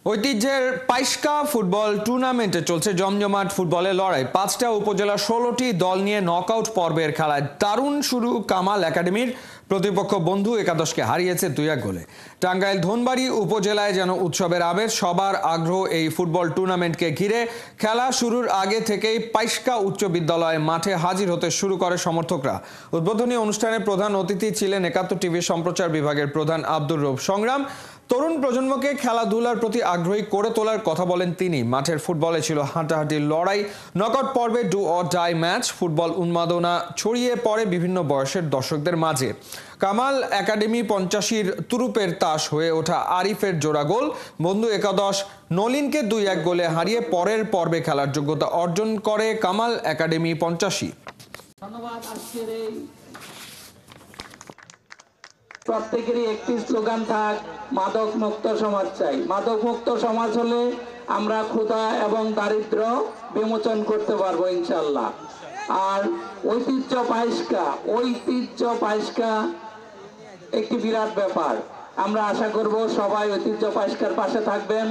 ঐতিহ্যের পাইস্কা ফুটবল টুর্নামেন্টে চলছে জমজমাট ফুটবলের লড়াই। ৫টা উপজেলার ১৬টি দল নিয়ে নকআউট পর্বের খেলায় দারুণ শুরু কামাল একাডেমির। প্রতিপক্ষ বন্ধু একাদশকে হারিয়েছে ২-১ গোলে। টাঙ্গাইল ধনবাড়ী উপজেলায় যেন উৎসবের আবেশ, সবার আগ্রহ এই ফুটবল টুর্নামেন্টকে ঘিরে। খেলা শুরুর আগে থেকেই পাইস্কা উচ্চ বিদ্যালয় মাঠে হাজির হতে শুরু করে সমর্থকরা। উদ্বোধনী অনুষ্ঠানে প্রধান অতিথি ছিলেন ৭১ টিভি সম্প্রচার বিভাগের প্রধান আব্দুর রউফ সংগ্রাম। তরুণ প্রজন্মকে খেলাধুলার প্রতি আগ্রহী করে তোলার কথা বলেন তিনি। মাঠের ফুটবলে ছিল হাঁটাহাঁটির লড়াই, নকআউট পর্বে do or die match. Football উন্মাদনা ছড়িয়ে পড়ে বিভিন্ন বয়সের দর্শকদের মাঝে। কামাল একাডেমি ৮৫-র তুরুপের তাস হয়ে ওঠা আরিফের জোড়া গোল, বন্ধু একাদশ নলিনকে ২-১ গোলে হারিয়ে পরের পর্বে খেলার যোগ্যতা অর্জন করে কামাল একাডেমি ৮৫। ধন্যবাদ। আজকের এই প্রত্যেকেরই একটি স্লোগান থাক, মাদক মুক্ত সমাজ চাই। মাদক মুক্ত সমাজ হলে আমরা ক্ষুধা এবং দারিদ্র বিমোচন করতে পারবো ইনশাল্লাহ। আর ঐতিহ্য পাইস্কা একটি বিরাট ব্যাপার। আমরা আশা করব সবাই ঐতিহ্য পাইস্কার পাশে থাকবেন।